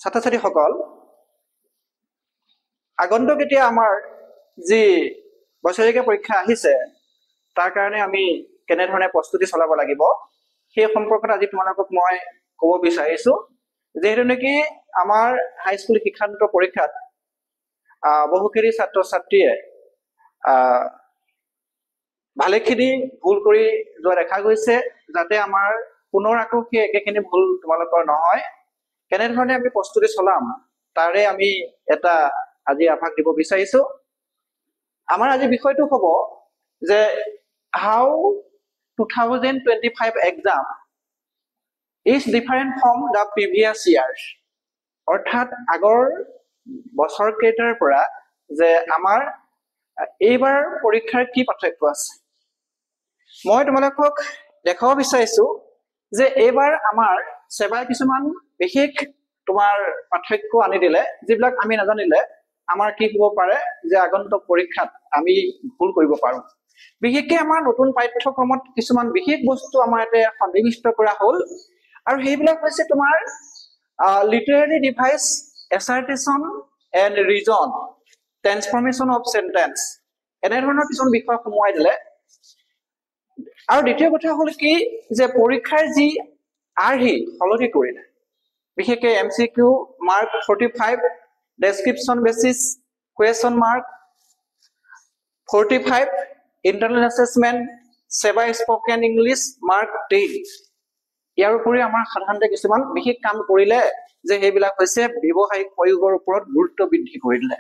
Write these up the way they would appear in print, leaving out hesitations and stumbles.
ছাত্ৰ-ছাত্ৰীসকল আগন্তুক এতিয়া আমাৰ যি বছৰেকীয়া পৰীক্ষা আহিছে তাৰ কাৰণে আমি কেনে ধৰণে প্ৰস্তুতি চলাব লাগিব সেই সম্পৰ্কত আজি তোমালোকক মই ক'ব বিচাৰিছো যেহেতু নেকি আমাৰ হাই স্কুল শিক্ষান্ত পৰীক্ষাত বহুখিনি ছাত্ৰ-ছাত্ৰীয়ে ভালেখিনি ভুল কৰি যোৱা দেখা গৈছে যাতে আমাৰ পুনৰ আকৌ সেই একেখিনি ভুল তোমালোকৰ নহয় কেনে ধৰণে আমি প্ৰস্তুতি চলাম তাৰে আমি এটা আজি আভাস দিব বিচাৰিছো আমাৰ আজি বিষয়টো হ'ব যে how 2025 exam is different from the previous years অৰ্থাৎ আগৰ বছৰ কেইটাৰ পৰা যে আমাৰ এইবাৰ পৰীক্ষাৰ কি পাৰ্থক্য আছে মই তোমালোকক দেখাব বিচাৰিছো যে এইবাৰ আমাৰ সেবাই কিছুমান বিশেষ তোমাৰ পাৰ্থক্য আনি দিলে যিবিলাক আমি নাজানিলে আমাৰ কি হ'ব পাৰে যে আগন্তুক পৰীক্ষাত আমি ভুল কৰিব পাৰো বিশেষকৈ আমাৰ নতুন পাঠ্যক্ৰমত কিছুমান বিশেষ বস্তু আমাৰ ইয়াতে সন্নিৱিষ্ট কৰা হ'ল আৰু সেইবিলাক হৈছে তোমাৰ literary device assertion and reason transformation of sentence এনে ধৰণৰ কিছুমান বিষয় সোমোৱাই দিলে আৰু দ্বিতীয় কথা হ'ল কি যে পৰীক্ষাৰ যি আৰ্হি সলনি কৰিলে বিশেষকৈ MCQ mark 45 description basis question mark 45 internal assessment SEBA spoken English mark 10 ইয়াৰ উপৰি আমাৰ সাধাৰণতে কিছুমান বিশেষ কাম কৰিলে যে সেইবিলাক হৈছে ব্যৱহাৰিক প্ৰয়োগৰ ওপৰত গুৰুত্ব বৃদ্ধি কৰিলে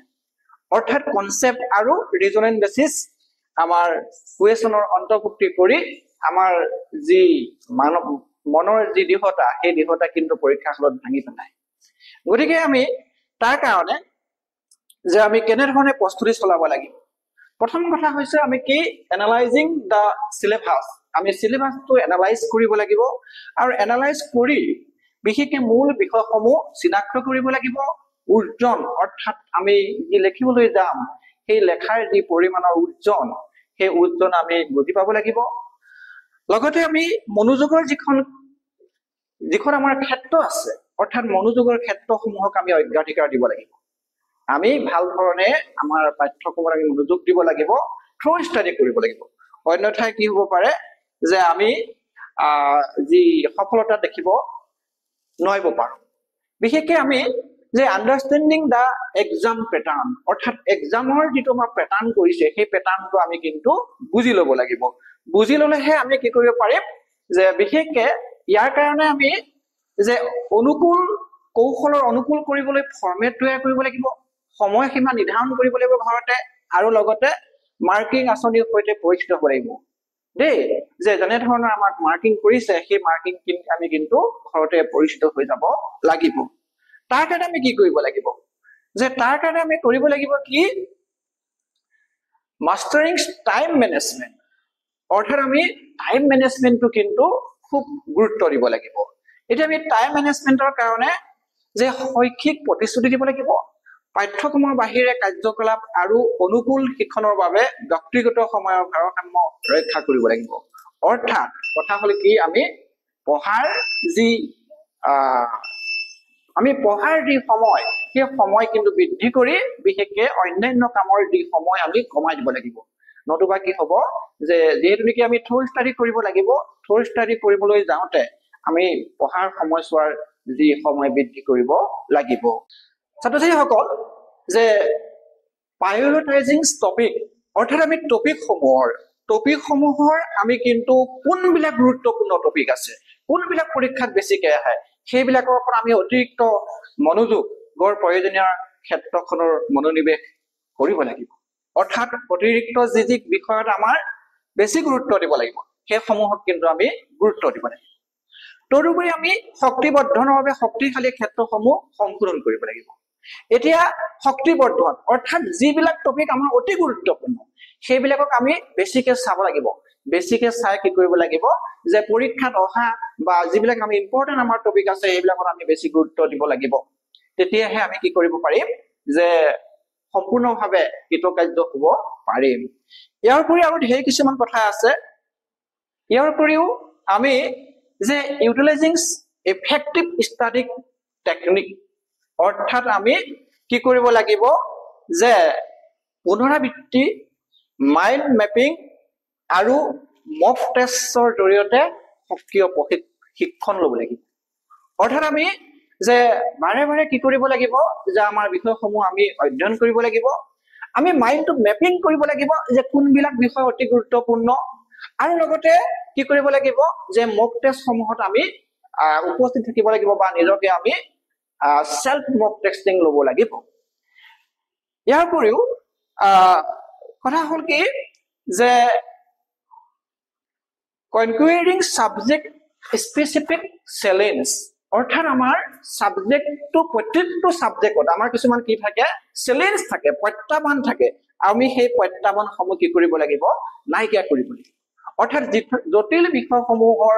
অৰ্থাৎ কনসেপ্ট আৰু ৰিজনেন্ট বেসিস আমাৰ কুৱেশ্যনৰ অন্তৰ্ভুক্তি কৰি আমাৰ যি মনৰ যি দৃঢ়তা সেই দৃঢ়তা কিন্তু পৰীক্ষা হলত ভাঙি পেলায় গতিকে আমি তাৰ কাৰণে যে আমি কেনে ধৰণে প্ৰস্তুতি চলাব লাগিব প্ৰথম কথা হৈছে আমি কি এনালাইজিং দা সিলেবাস আমি সিলেবাসটো এনালাইজ কৰিব লাগিব আৰু এনালাইজ কৰি বিশেষকৈ মূল বিষয়সমূহ চিনাক্ত কৰিব লাগিব উজ্জন অৰ্থাৎ আমি যি লিখিবলৈ যাম সেই লেখাৰ যি পৰিমাণৰ উজ্জন সেই উজ্জন আমি বুজি পাব লাগিব লগতে আমি মনোযোগৰ যিখন আমাৰ ক্ষেত্ৰ আছে অৰ্থাৎ মনোযোগৰ ক্ষেত্ৰসমূহক আমি অগ্ৰাধিকাৰ দিব লাগিব আমি ভাল ধৰণে আমাৰ পাঠ্যক্ৰমত আমি মনোযোগ দিব লাগিব থ্ৰ ষ্টাডি কৰিব লাগিব অন্যথায় কি হ'ব পাৰে যে আমি যি সফলতা দেখিব নোৱাৰিব পাৰোঁ বিশেষকৈ আমি যে আণ্ডাৰষ্টেণ্ডিং দা এক্সাম পেটাৰ্ণ অৰ্থাৎ এক্সামৰ যিটো আমাৰ পেটাৰ্ণ কৰিছে সেই পেটাৰ্ণটো আমি কিন্তু বুজি ল'ব লাগিব বুজি ল'লেহে আমি কি কৰিব পাৰিম যে বিশেষকৈ ইয়াৰ কাৰণে আমি যে অনুকূল কৌশলৰ অনুকূল কৰিবলৈ ফৰ্মেট তৈয়াৰ কৰিব লাগিব সময়সীমা নিৰ্ধাৰণ কৰিব লাগিব ঘৰতে আৰু লগতে মাৰ্কিং আঁচনিৰ সৈতে পৰিচিত হ'ব লাগিব দেই যে যেনে ধৰণৰ আমাক মাৰ্কিং কৰিছে সেই মাৰ্কিং আমি কিন্তু ঘৰতে পৰিচিত হৈ যাব লাগিব তাৰ কাৰণে আমি কি কৰিব লাগিব যে তাৰ কাৰণে আমি কৰিব লাগিব কি মাষ্টাৰিং টাইম মেনেজমেন্ট অৰ্থাৎ আমি টাইম মেনেজমেন্টটো কিন্তু খুব গুৰুত্ব দিব লাগিব এতিয়া আমি টাইম মেনেজমেন্টৰ কাৰণে যে শৈক্ষিক প্ৰতিশ্ৰুতি দিব লাগিব পাঠ্যক্ৰমৰ বাহিৰে কাৰ্যকলাপ আৰু অনুকূল শিক্ষণৰ বাবে ব্যক্তিগত সময়ৰ ভাৰসাম্য ৰক্ষা কৰিব লাগিব অৰ্থাৎ কথা হ'ল কি আমি পঢ়াৰ যি সময় সেই সময় কিন্তু বৃদ্ধি কৰি বিশেষকৈ অন্যান্য কামৰ যি সময় আমি কমাই দিব লাগিব নতুবা কি হ'ব যে যিহেতু নেকি আমি থ্ৰ ষ্টাডি কৰিব লাগিব থ্ৰ ষ্টাডি কৰিবলৈ যাওঁতে আমি পঢ়াৰ সময়ছোৱাৰ যি সময় বৃদ্ধি কৰিব লাগিব ছাত্ৰ-ছাত্ৰীসকল যে প্ৰায়ৰিটাইজিং টপিক অৰ্থাৎ আমি টপিকসমূহৰ আমি কিন্তু কোনবিলাক গুৰুত্বপূৰ্ণ টপিক আছে কোনবিলাক পৰীক্ষাত বেছিকৈ আহে সেইবিলাকৰ ওপৰত আমি অতিৰিক্ত মনোযোগৰ প্ৰয়োজনীয় ক্ষেত্ৰখনৰ মনোনিৱেশ কৰিব লাগিব অৰ্থাৎ অতিৰিক্ত যি বিষয়ত আমাৰ বেছি গুৰুত্ব দিব লাগিব সেইসমূহক কিন্তু আমি গুৰুত্ব দিব লাগিব তদুপৰি আমি শক্তিবৰ্ধনৰ শক্তিশালী ক্ষেত্ৰসমূহ সম্পূৰ্ণ কৰিব লাগিব এতিয়া শক্তিবৰ্ধন অৰ্থাৎ যিবিলাক টপিক আমাৰ অতি গুৰুত্বপূৰ্ণ সেইবিলাকক আমি বেছিকৈ চাব লাগিব বেছিকৈ চাই কি কৰিব লাগিব যে পৰীক্ষাত অহা বা যিবিলাক আমি ইম্পৰ্টেণ্ট আমাৰ টপিক আছে সেইবিলাকত আমি বেছি গুৰুত্ব দিব লাগিব তেতিয়াহে আমি কি কৰিব পাৰিম যে সম্পূৰ্ণভাৱে কৃতকাৰ্য হ'ব পাৰিম ইয়াৰ উপৰি আৰু ঢেৰ কিছুমান কথা আছে ইয়াৰ উপৰিও আমি যে ইউটিলাইজিং এফেক্টিভ ষ্টাডি টেকনিক অৰ্থাৎ আমি কি কৰিব লাগিব যে পুনৰাবৃত্তি মাইণ্ড মেপিং আৰু মক টেষ্টৰ জৰিয়তে সক্ৰিয় প্ৰশিক্ষণ ল'ব লাগিব অৰ্থাৎ আমি যে বাৰে বাৰে কি কৰিব লাগিব যে আমাৰ বিষয়সমূহ আমি অধ্যয়ন কৰিব লাগিব আমি মাইণ্ডটো মেপিং কৰিব লাগিব যে কোনবিলাক বিষয় অতি গুৰুত্বপূৰ্ণ আৰু লগতে কি কৰিব লাগিব যে মক টেষ্টসমূহত আমি উপস্থিত থাকিব লাগিব বা নিজকে আমি সেলফ মক টেষ্টিং ল'ব লাগিব ইয়াৰ উপৰিও কথা হ'ল কি যে কনকুৱেৰিং সাবজেক্ট স্পেচিফিক চ্যালেঞ্জ অৰ্থাৎ আমাৰ সাবজেক্টটো প্ৰত্যেকটো সাবজেক্টত আমাৰ কিছুমান কি থাকে চ্যালেঞ্জ থাকে প্ৰত্যাহ্বান থাকে আমি সেই প্ৰত্যাহ্বানসমূহ কি কৰিব লাগিব নাইকিয়া কৰিব লাগিব অৰ্থাৎ জটিল বিষয়সমূহৰ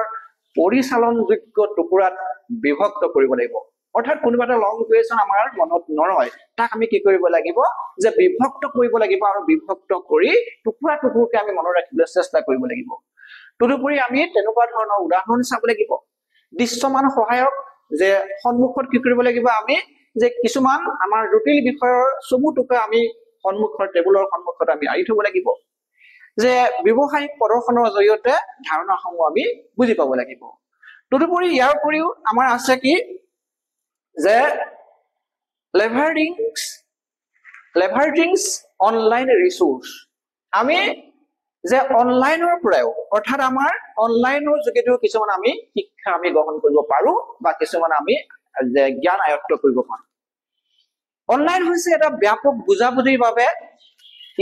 পৰিচালনযোগ্য টুকুৰাত বিভক্ত কৰিব লাগিব অৰ্থাৎ কোনোবা এটা লং কুৱেশ্যন আমাৰ মনত নৰয় তাক আমি কি কৰিব লাগিব যে বিভক্ত কৰিব লাগিব আৰু বিভক্ত কৰি টুকুৰা টুকুৰকে আমি মনত ৰাখিবলৈ চেষ্টা কৰিব লাগিব তদুপৰি আমি তেনেকুৱা ধৰণৰ উদাহৰণ চাব লাগিব দৃশ্যমান সহায়ক যে সন্মুখত কি কৰিব লাগিব আমি যে কিছুমান আমাৰ জটিল বিষয়ৰ চমুটোকে আমি সন্মুখৰ টেবুলৰ সন্মুখত আমি আৰি থব লাগিব যে ব্যৱহাৰিক প্ৰদৰ্শনৰ জৰিয়তে ধাৰণাসমূহ আমি বুজি পাব লাগিব তদুপৰি ইয়াৰ উপৰিও আমাৰ আছে কি যে লেভাৰেজিংছ অনলাইন ৰিসোৰ্স আমি যে অনলাইনৰ পৰাও অৰ্থাৎ আমাৰ অনলাইনৰ যোগেদিও কিছুমান আমি শিক্ষা আমি গ্ৰহণ কৰিব পাৰো বা কিছুমান আমি যে জ্ঞান আয়ত্ত কৰিব পাৰো অনলাইন হৈছে এটা ব্যাপক বুজাবুজিৰ বাবে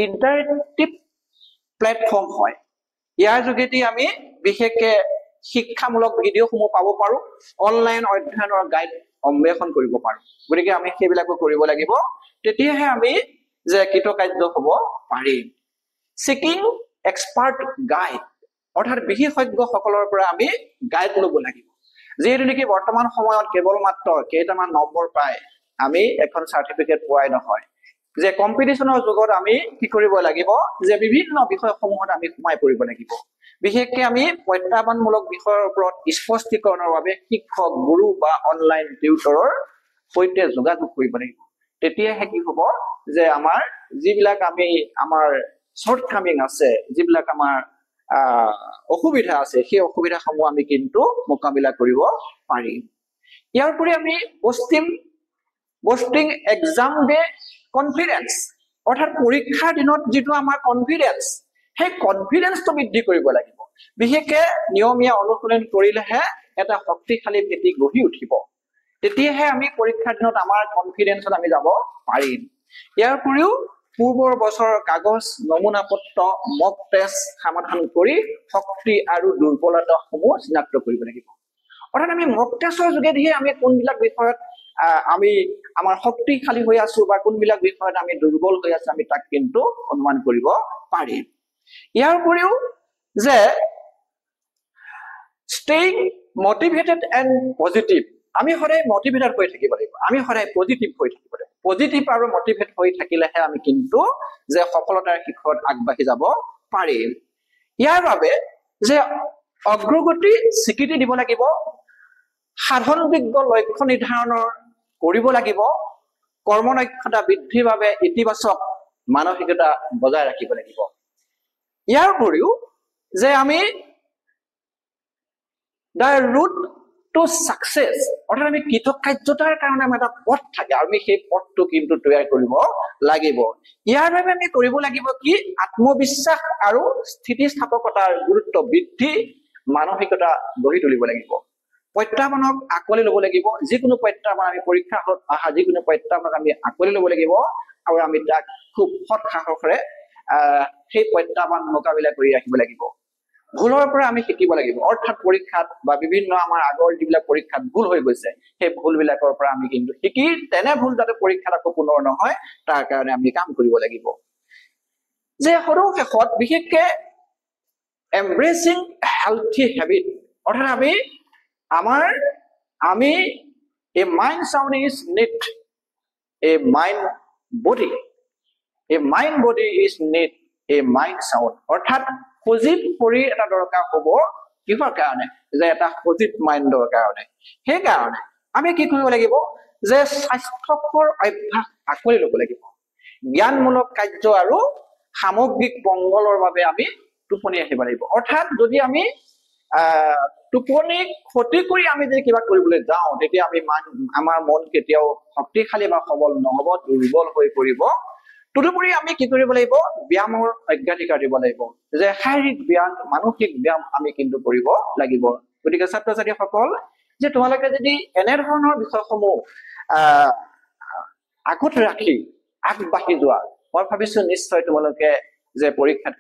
ইন্টাৰেক্টিভ প্লেটফৰ্ম হয় ইয়াৰ যোগেদি আমি বিশেষকৈ শিক্ষামূলক ভিডিঅ'সমূহ পাব পাৰো অনলাইন অধ্যয়নৰ গাইড অন্বেষণ কৰিব পাৰো গতিকে আমি সেইবিলাকো কৰিব লাগিব তেতিয়াহে আমি যে কৃতকাৰ্য হ'ব পাৰিম সিকিং এক্সপাৰ্ট গাইড অৰ্থাৎ বিশেষজ্ঞসকলৰ পৰা আমি গাইড ল'ব লাগিব যিহেতু নেকি বৰ্তমান সময়ত কেৱল মাত্ৰ কেইটামান নম্বৰ পায় আমি এখন চাৰ্টিফিকেট পোৱাই নহয় যে কম্পিটিশনৰ যুগত আমি কি কৰিব লাগিব যে বিভিন্ন বিষয়সমূহত আমি সোমাই পৰিব লাগিব বিশেষকৈ আমি প্ৰত্যাহ্বানমূলক বিষয়ৰ ওপৰত স্পষ্টীকৰণৰ বাবে শিক্ষক গুৰু বা অনলাইন টিউটৰৰ সৈতে যোগাযোগ কৰিব লাগিব তেতিয়াহে কি হ'ব যে আমাৰ যিবিলাক আমি আমাৰ শৰ্টকামিং আছে যিবিলাক আমাৰ অসুবিধা আছে সেই অসুবিধাসমূহ আমি কিন্তু মোকাবিলা কৰিব পাৰিম ইয়াৰ উপৰি আমি পোষ্টিং এক্সাম ডে কনফিডেন্স অৰ্থাৎ পৰীক্ষাৰ দিনত যিটো আমাৰ কনফিডেন্স সেই কনফিডেন্সটো বৃদ্ধি কৰিব লাগিব বিশেষকৈ নিয়মীয়া অনুশীলন কৰিলেহে এটা শক্তিশালী ভেটি গঢ়ি উঠিব তেতিয়াহে আমি পৰীক্ষাৰ দিনত আমাৰ কনফিডেন্সত আমি যাব পাৰিম ইয়াৰ উপৰিও পূৰ্বৰ বছৰৰ কাগজ নমুনা পত্ৰ মক টেষ্ট সমাধান কৰি শক্তি আৰু দুৰ্বলতাসমূহ চিনাক্ত কৰিব লাগিব অৰ্থাৎ আমি মক টেষ্টৰ যোগেদিহে আমি কোনবিলাক বিষয়ত আমি আমাৰ শক্তিশালী হৈ আছো বা কোনবিলাক বিষয়ত আমি দুৰ্বল হৈ আছো আমি তাক কিন্তু অনুমান কৰিব পাৰিম ইয়াৰ উপৰিও যে ষ্টেইং মটিভেটেড এণ্ড পজিটিভ আমি সদায় মটিভেটেড হৈ থাকিব লাগিব আমি সদায় পজিটিভ হৈ থাকিব লাগিব পজিটিভ আৰু মটিভেট হৈ থাকিলেহে আমি কিন্তু যে সফলতাৰ শিখৰত আগবাঢ়ি যাব পাৰিম ইয়াৰ বাবে যে অগ্ৰগতি স্বীকৃতি দিব লাগিব সাধনযোগ্য লক্ষ্য নিৰ্ধাৰণৰ কৰিব লাগিব কৰ্মদক্ষতা বৃদ্ধিৰ বাবে ইতিবাচক মানসিকতা বজাই ৰাখিব লাগিব ইয়াৰ উপৰিও যে আমি দ্য ৰুট টু সাকসেস অৰ্থাৎ আমি কৃতকাৰ্যতাৰ কাৰণে আমাৰ এটা পথ থাকে আমি সেই পথটো কিন্তু তৈয়াৰ কৰিব লাগিব ইয়াৰ বাবে আমি কৰিব লাগিব কি আত্মবিশ্বাস আৰু স্থিতিস্থাপকতাৰ গুৰুত্ব বৃদ্ধি মানসিকতা গঢ়ি তুলিব লাগিব প্ৰত্যাহ্বানক আকোৱালি ল'ব লাগিব যিকোনো প্ৰত্যাহ্বান আমি পৰীক্ষা হত অহা যিকোনো প্ৰত্যাহ্বানক আমি আকোৱালি ল'ব লাগিব আৰু আমি তাক খুব সৎ সাহসেৰে সেই প্ৰত্যাহ্বান মোকাবিলা কৰি ৰাখিব লাগিব ভুলৰ পৰা আমি শিকিব লাগিব অৰ্থাৎ পৰীক্ষাত বা বিভিন্ন আমাৰ আগৰ যিবিলাক পৰীক্ষাত ভুল হৈ গৈছে সেই ভুলবিলাকৰ পৰা আমি কিন্তু শিকি তেনে ভুল যাতে পৰীক্ষাত আকৌ পুনৰ নহয় তাৰ কাৰণে আমি কাম কৰিব লাগিব যে সৰ্বশেষত বিশেষকৈ এমব্ৰেচিং হেলথি হেবিট অৰ্থাৎ আমি a mind sound is need a mind body is need a mind sound অৰ্থাৎ সজীৱ শৰীৰ এটা দৰকাৰ হ'ব কিহৰ কাৰণে যে এটা সজীৱ মাইণ্ডৰ কাৰণে সেইকাৰণে আমি কি কৰিব লাগিব যে স্বাস্থ্যকৰ অভ্যাস আঁকোৱালি ল'ব লাগিব। জ্ঞানমূলক কাৰ্য আৰু সামগ্ৰিক মংগলৰ বাবে আমি টোপনি আহিব লাগিব। অৰ্থাৎ যদি আমি টোপনি ক্ষতি কৰি আমি যদি কিবা কৰিবলৈ যাওঁ, তেতিয়া আমি আমাৰ মন কেতিয়াও শক্তিশালী বা সবল নহব, দুৰ্বল হৈ পৰিব। তদুপৰি আমি কি কৰিব লাগিব? ব্যায়ামৰ অগ্ৰাধিকাৰ দিব লাগিব, যে শাৰীৰিক ব্যায়াম, মানসিক ব্যায়াম আমি কিন্তু কৰিব লাগিব। গতিকে ছাত্ৰ ছাত্ৰীসকল, যে তোমালোকে যদি এনেধৰণৰ বিষয়সমূহ আগত ৰাখি আগবাঢ়ি যোৱা, মই ভাবিছো নিশ্চয় তোমালোকে যে পৰীক্ষাত